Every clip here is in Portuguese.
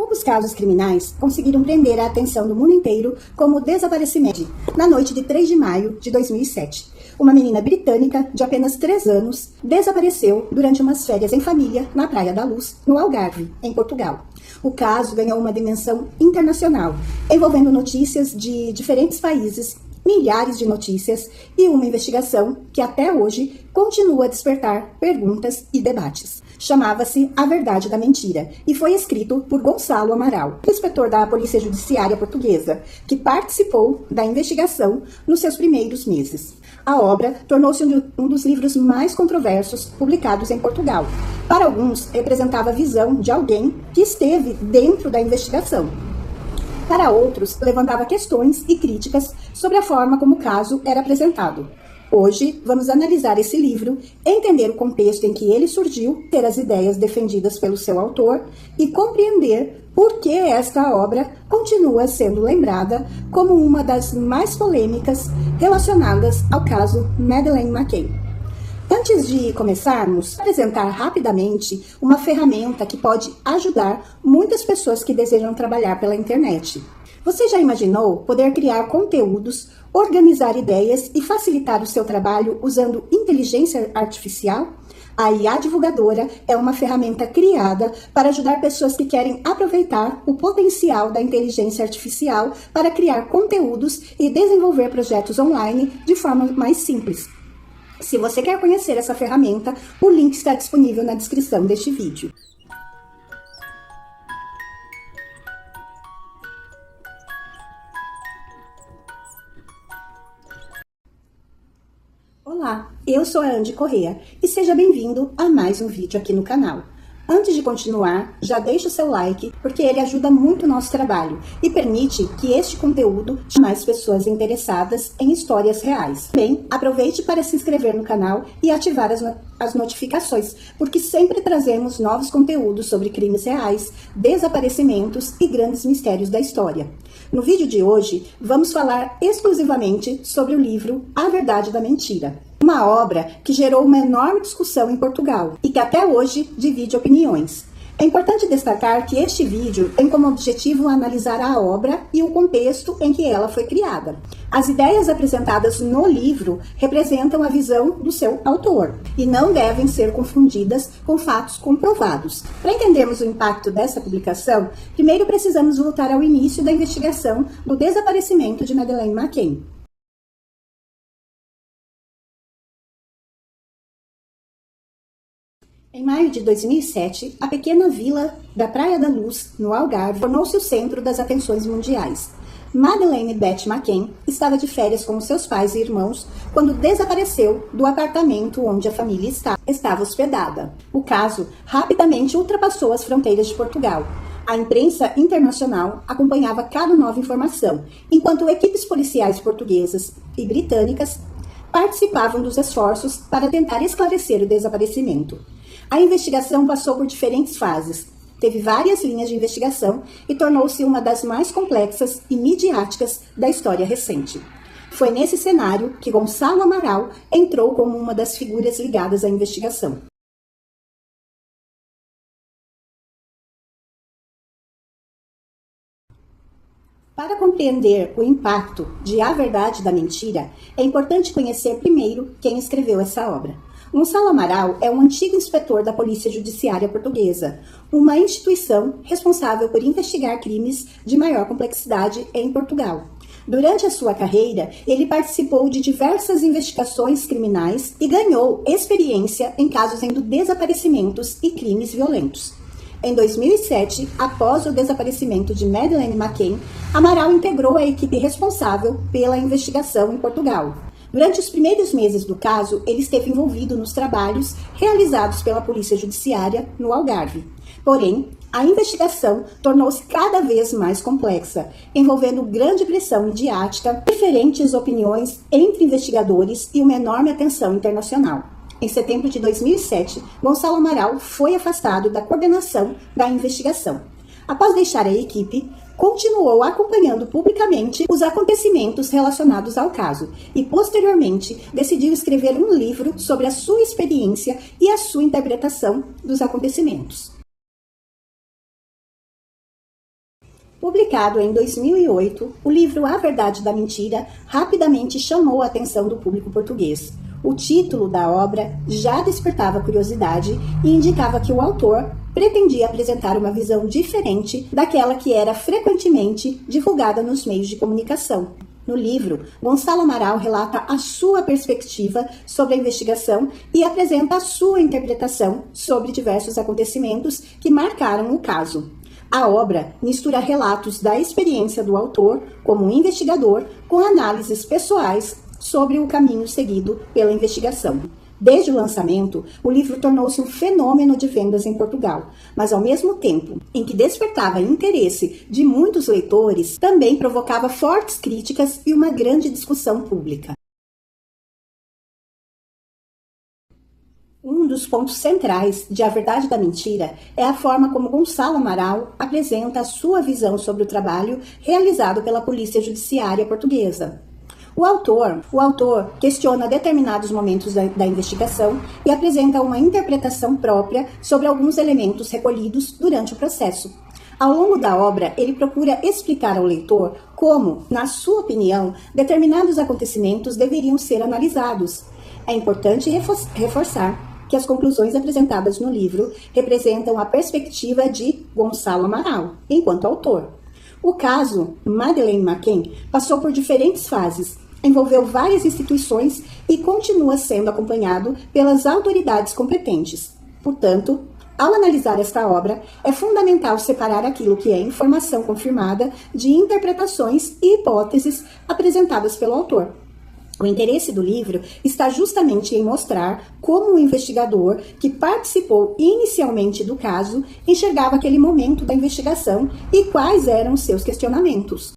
Poucos casos criminais conseguiram prender a atenção do mundo inteiro como o desaparecimento na noite de 3 de maio de 2007. Uma menina britânica de apenas 3 anos desapareceu durante umas férias em família na Praia da Luz, no Algarve, em Portugal. O caso ganhou uma dimensão internacional, envolvendo notícias de diferentes países, milhares de notícias e uma investigação que até hoje continua a despertar perguntas e debates. Chamava-se A Verdade da Mentira e foi escrito por Gonçalo Amaral, inspetor da Polícia Judiciária Portuguesa, que participou da investigação nos seus primeiros meses. A obra tornou-se um dos livros mais controversos publicados em Portugal. Para alguns, representava a visão de alguém que esteve dentro da investigação. Para outros, levantava questões e críticas sobre a forma como o caso era apresentado. Hoje, vamos analisar esse livro, entender o contexto em que ele surgiu, ter as ideias defendidas pelo seu autor e compreender por que esta obra continua sendo lembrada como uma das mais polêmicas relacionadas ao caso Madeleine McCann. Antes de começarmos, apresentar rapidamente uma ferramenta que pode ajudar muitas pessoas que desejam trabalhar pela internet. Você já imaginou poder criar conteúdos, organizar ideias e facilitar o seu trabalho usando inteligência artificial? A IA Divulgadora é uma ferramenta criada para ajudar pessoas que querem aproveitar o potencial da inteligência artificial para criar conteúdos e desenvolver projetos online de forma mais simples. Se você quer conhecer essa ferramenta, o link está disponível na descrição deste vídeo. Olá, eu sou a Andy Correa e seja bem-vindo a mais um vídeo aqui no canal. Antes de continuar, já deixa o seu like, porque ele ajuda muito o nosso trabalho e permite que este conteúdo chegue a mais pessoas interessadas em histórias reais. Também, aproveite para se inscrever no canal e ativar as notificações, porque sempre trazemos novos conteúdos sobre crimes reais, desaparecimentos e grandes mistérios da história. No vídeo de hoje, vamos falar exclusivamente sobre o livro A Verdade da Mentira. Uma obra que gerou uma enorme discussão em Portugal e que até hoje divide opiniões. É importante destacar que este vídeo tem como objetivo analisar a obra e o contexto em que ela foi criada. As ideias apresentadas no livro representam a visão do seu autor e não devem ser confundidas com fatos comprovados. Para entendermos o impacto dessa publicação, primeiro precisamos voltar ao início da investigação do desaparecimento de Madeleine McCann. Em maio de 2007, a pequena vila da Praia da Luz, no Algarve, tornou-se o centro das atenções mundiais. Madeleine Beth McCann estava de férias com seus pais e irmãos quando desapareceu do apartamento onde a família estava hospedada. O caso rapidamente ultrapassou as fronteiras de Portugal. A imprensa internacional acompanhava cada nova informação, enquanto equipes policiais portuguesas e britânicas participavam dos esforços para tentar esclarecer o desaparecimento. A investigação passou por diferentes fases, teve várias linhas de investigação e tornou-se uma das mais complexas e midiáticas da história recente. Foi nesse cenário que Gonçalo Amaral entrou como uma das figuras ligadas à investigação. Para compreender o impacto de A Verdade da Mentira, é importante conhecer primeiro quem escreveu essa obra. Gonçalo Amaral é um antigo inspetor da Polícia Judiciária Portuguesa, uma instituição responsável por investigar crimes de maior complexidade em Portugal. Durante a sua carreira, ele participou de diversas investigações criminais e ganhou experiência em casos de desaparecimentos e crimes violentos. Em 2007, após o desaparecimento de Madeleine McCann, Amaral integrou a equipe responsável pela investigação em Portugal. Durante os primeiros meses do caso, ele esteve envolvido nos trabalhos realizados pela Polícia Judiciária no Algarve. Porém, a investigação tornou-se cada vez mais complexa, envolvendo grande pressão midiática, diferentes opiniões entre investigadores e uma enorme atenção internacional. Em setembro de 2007, Gonçalo Amaral foi afastado da coordenação da investigação. Após deixar a equipe, continuou acompanhando publicamente os acontecimentos relacionados ao caso e, posteriormente, decidiu escrever um livro sobre a sua experiência e a sua interpretação dos acontecimentos. Publicado em 2008, o livro A Verdade da Mentira rapidamente chamou a atenção do público português. O título da obra já despertava curiosidade e indicava que o autor pretendia apresentar uma visão diferente daquela que era frequentemente divulgada nos meios de comunicação. No livro, Gonçalo Amaral relata a sua perspectiva sobre a investigação e apresenta a sua interpretação sobre diversos acontecimentos que marcaram o caso. A obra mistura relatos da experiência do autor como investigador com análises pessoais sobre o caminho seguido pela investigação. Desde o lançamento, o livro tornou-se um fenômeno de vendas em Portugal, mas ao mesmo tempo em que despertava interesse de muitos leitores, também provocava fortes críticas e uma grande discussão pública. Um dos pontos centrais de A Verdade da Mentira é a forma como Gonçalo Amaral apresenta a sua visão sobre o trabalho realizado pela Polícia Judiciária Portuguesa. O autor questiona determinados momentos da investigação e apresenta uma interpretação própria sobre alguns elementos recolhidos durante o processo. Ao longo da obra, ele procura explicar ao leitor como, na sua opinião, determinados acontecimentos deveriam ser analisados. É importante reforçar que as conclusões apresentadas no livro representam a perspectiva de Gonçalo Amaral, enquanto autor. O caso Madeleine McCann passou por diferentes fases, envolveu várias instituições e continua sendo acompanhado pelas autoridades competentes. Portanto, ao analisar esta obra, é fundamental separar aquilo que é informação confirmada de interpretações e hipóteses apresentadas pelo autor. O interesse do livro está justamente em mostrar como o investigador que participou inicialmente do caso enxergava aquele momento da investigação e quais eram os seus questionamentos.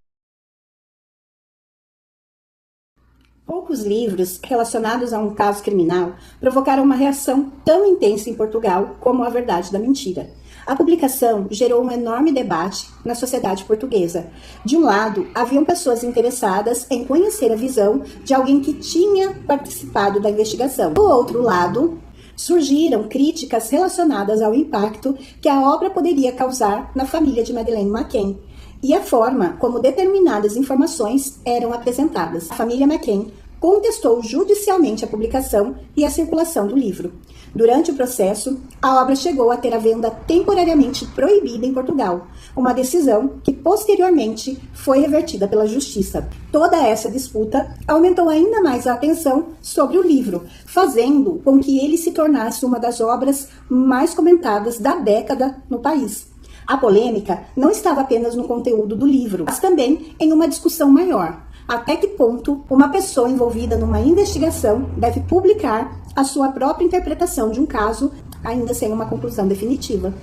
Poucos livros relacionados a um caso criminal provocaram uma reação tão intensa em Portugal como A Verdade da Mentira. A publicação gerou um enorme debate na sociedade portuguesa. De um lado, haviam pessoas interessadas em conhecer a visão de alguém que tinha participado da investigação. Do outro lado, surgiram críticas relacionadas ao impacto que a obra poderia causar na família de Madeleine McCann e a forma como determinadas informações eram apresentadas. A família McCann contestou judicialmente a publicação e a circulação do livro. Durante o processo, a obra chegou a ter a venda temporariamente proibida em Portugal, uma decisão que posteriormente foi revertida pela Justiça. Toda essa disputa aumentou ainda mais a atenção sobre o livro, fazendo com que ele se tornasse uma das obras mais comentadas da década no país. A polêmica não estava apenas no conteúdo do livro, mas também em uma discussão maior. Até que ponto uma pessoa envolvida numa investigação deve publicar a sua própria interpretação de um caso, ainda sem uma conclusão definitiva?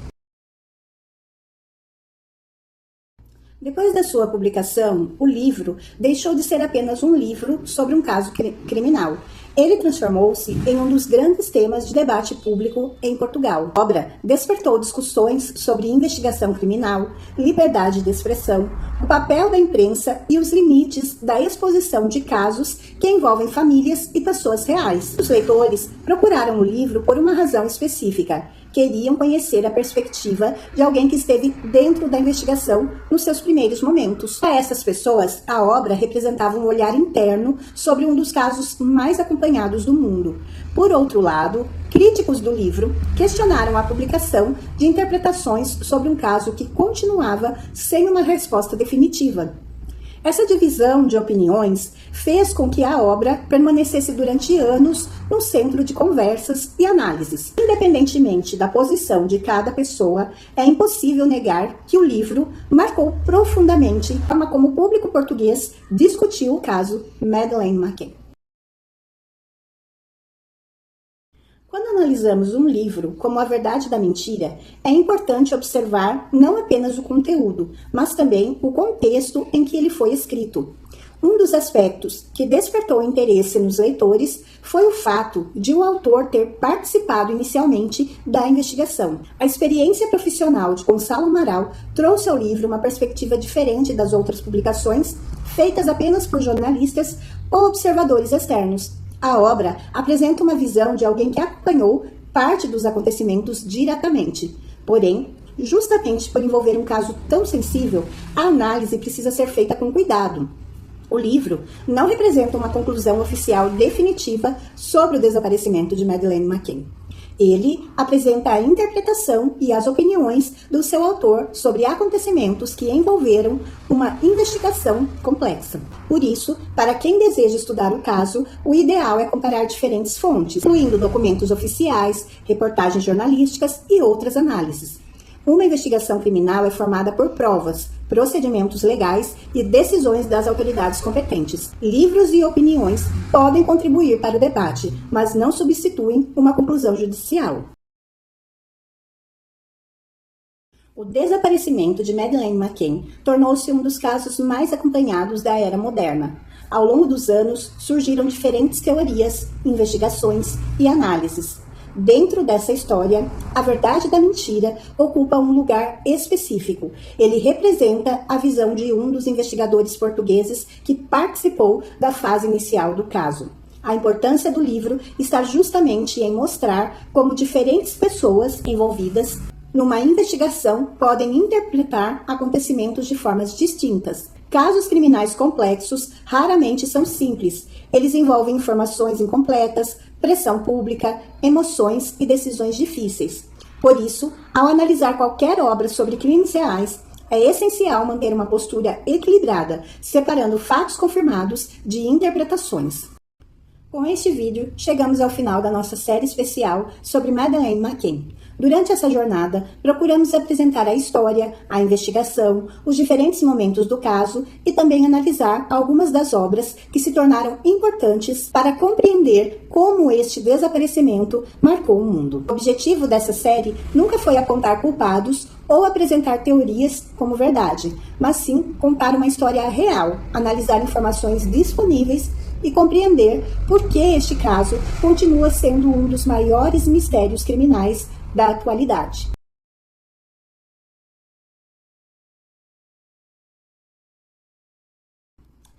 Depois da sua publicação, o livro deixou de ser apenas um livro sobre um caso criminal. Ele transformou-se em um dos grandes temas de debate público em Portugal. A obra despertou discussões sobre investigação criminal, liberdade de expressão, o papel da imprensa e os limites da exposição de casos que envolvem famílias e pessoas reais. Os leitores procuraram o livro por uma razão específica. Queriam conhecer a perspectiva de alguém que esteve dentro da investigação nos seus primeiros momentos. Para essas pessoas, a obra representava um olhar interno sobre um dos casos mais acompanhados do mundo. Por outro lado, críticos do livro questionaram a publicação de interpretações sobre um caso que continuava sem uma resposta definitiva. Essa divisão de opiniões fez com que a obra permanecesse durante anos no centro de conversas e análises. Independentemente da posição de cada pessoa, é impossível negar que o livro marcou profundamente a forma como o público português discutiu o caso Madeleine McCann. Quando analisamos um livro como A Verdade da Mentira, é importante observar não apenas o conteúdo, mas também o contexto em que ele foi escrito. Um dos aspectos que despertou interesse nos leitores foi o fato de o autor ter participado inicialmente da investigação. A experiência profissional de Gonçalo Amaral trouxe ao livro uma perspectiva diferente das outras publicações, feitas apenas por jornalistas ou observadores externos. A obra apresenta uma visão de alguém que acompanhou parte dos acontecimentos diretamente. Porém, justamente por envolver um caso tão sensível, a análise precisa ser feita com cuidado. O livro não representa uma conclusão oficial definitiva sobre o desaparecimento de Madeleine McCann. Ele apresenta a interpretação e as opiniões do seu autor sobre acontecimentos que envolveram uma investigação complexa. Por isso, para quem deseja estudar o caso, o ideal é comparar diferentes fontes, incluindo documentos oficiais, reportagens jornalísticas e outras análises. Uma investigação criminal é formada por provas, procedimentos legais e decisões das autoridades competentes. Livros e opiniões podem contribuir para o debate, mas não substituem uma conclusão judicial. O desaparecimento de Madeleine McCann tornou-se um dos casos mais acompanhados da era moderna. Ao longo dos anos, surgiram diferentes teorias, investigações e análises. Dentro dessa história, a verdade da mentira ocupa um lugar específico. Ele representa a visão de um dos investigadores portugueses que participou da fase inicial do caso. A importância do livro está justamente em mostrar como diferentes pessoas envolvidas numa investigação podem interpretar acontecimentos de formas distintas. Casos criminais complexos raramente são simples. Eles envolvem informações incompletas, pressão pública, emoções e decisões difíceis. Por isso, ao analisar qualquer obra sobre crimes reais, é essencial manter uma postura equilibrada, separando fatos confirmados de interpretações. Com este vídeo, chegamos ao final da nossa série especial sobre Madeleine McCann. Durante essa jornada, procuramos apresentar a história, a investigação, os diferentes momentos do caso e também analisar algumas das obras que se tornaram importantes para compreender como este desaparecimento marcou o mundo. O objetivo dessa série nunca foi apontar culpados ou apresentar teorias como verdade, mas sim contar uma história real, analisar informações disponíveis e compreender por que este caso continua sendo um dos maiores mistérios criminais da atualidade.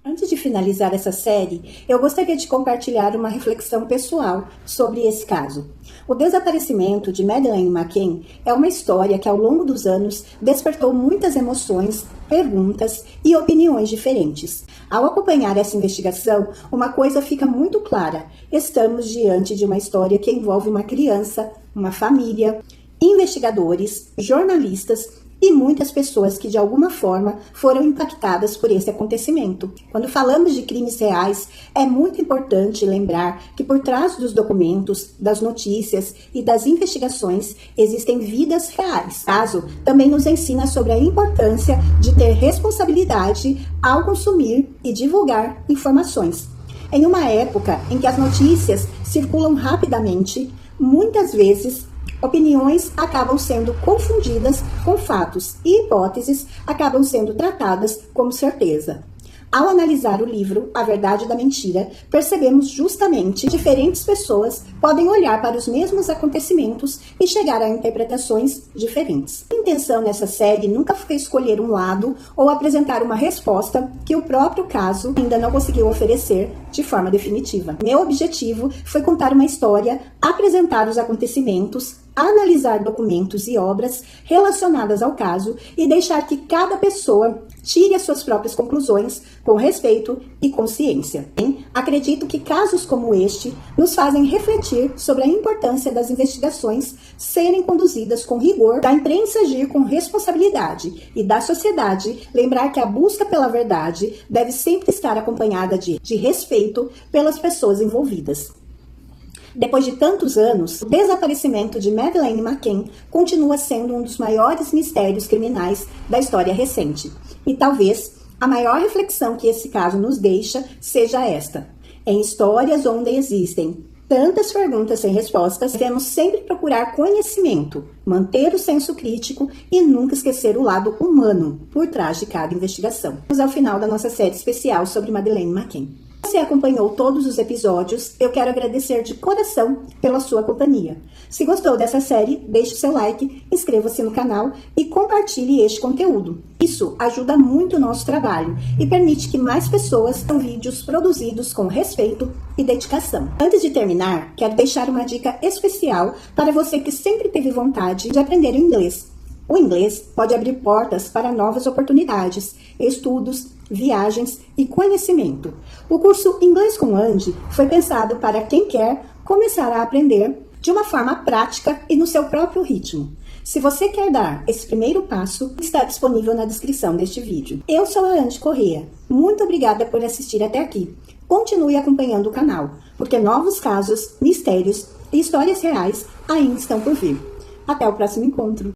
Antes de finalizar essa série, eu gostaria de compartilhar uma reflexão pessoal sobre esse caso. O desaparecimento de Madeleine McCann é uma história que, ao longo dos anos, despertou muitas emoções, perguntas e opiniões diferentes. Ao acompanhar essa investigação, uma coisa fica muito clara: estamos diante de uma história que envolve uma criança, uma família, investigadores, jornalistas e muitas pessoas que de alguma forma foram impactadas por esse acontecimento. Quando falamos de crimes reais, é muito importante lembrar que por trás dos documentos, das notícias e das investigações existem vidas reais. O caso também nos ensina sobre a importância de ter responsabilidade ao consumir e divulgar informações. Em uma época em que as notícias circulam rapidamente, muitas vezes opiniões acabam sendo confundidas com fatos e hipóteses acabam sendo tratadas como certeza. Ao analisar o livro A Verdade da Mentira, percebemos justamente que diferentes pessoas podem olhar para os mesmos acontecimentos e chegar a interpretações diferentes. A intenção nessa série nunca foi escolher um lado ou apresentar uma resposta que o próprio caso ainda não conseguiu oferecer de forma definitiva. Meu objetivo foi contar uma história, apresentar os acontecimentos, analisar documentos e obras relacionadas ao caso e deixar que cada pessoa tire as suas próprias conclusões com respeito e consciência. Acredito que casos como este nos fazem refletir sobre a importância das investigações serem conduzidas com rigor, da imprensa agir com responsabilidade e da sociedade lembrar que a busca pela verdade deve sempre estar acompanhada de respeito pelas pessoas envolvidas. Depois de tantos anos, o desaparecimento de Madeleine McCann continua sendo um dos maiores mistérios criminais da história recente. E talvez a maior reflexão que esse caso nos deixa seja esta: em histórias onde existem tantas perguntas sem respostas, devemos sempre procurar conhecimento, manter o senso crítico e nunca esquecer o lado humano por trás de cada investigação. Vamos ao final da nossa série especial sobre Madeleine McCann. Se você acompanhou todos os episódios, eu quero agradecer de coração pela sua companhia. Se gostou dessa série, deixe o seu like, inscreva-se no canal e compartilhe este conteúdo. Isso ajuda muito o nosso trabalho e permite que mais pessoas tenham vídeos produzidos com respeito e dedicação. Antes de terminar, quero deixar uma dica especial para você que sempre teve vontade de aprender o inglês. O inglês pode abrir portas para novas oportunidades, estudos, viagens e conhecimento. O curso Inglês com Andy foi pensado para quem quer começar a aprender de uma forma prática e no seu próprio ritmo. Se você quer dar esse primeiro passo, está disponível na descrição deste vídeo. Eu sou a Andy Corrêa. Muito obrigada por assistir até aqui. Continue acompanhando o canal, porque novos casos, mistérios e histórias reais ainda estão por vir. Até o próximo encontro!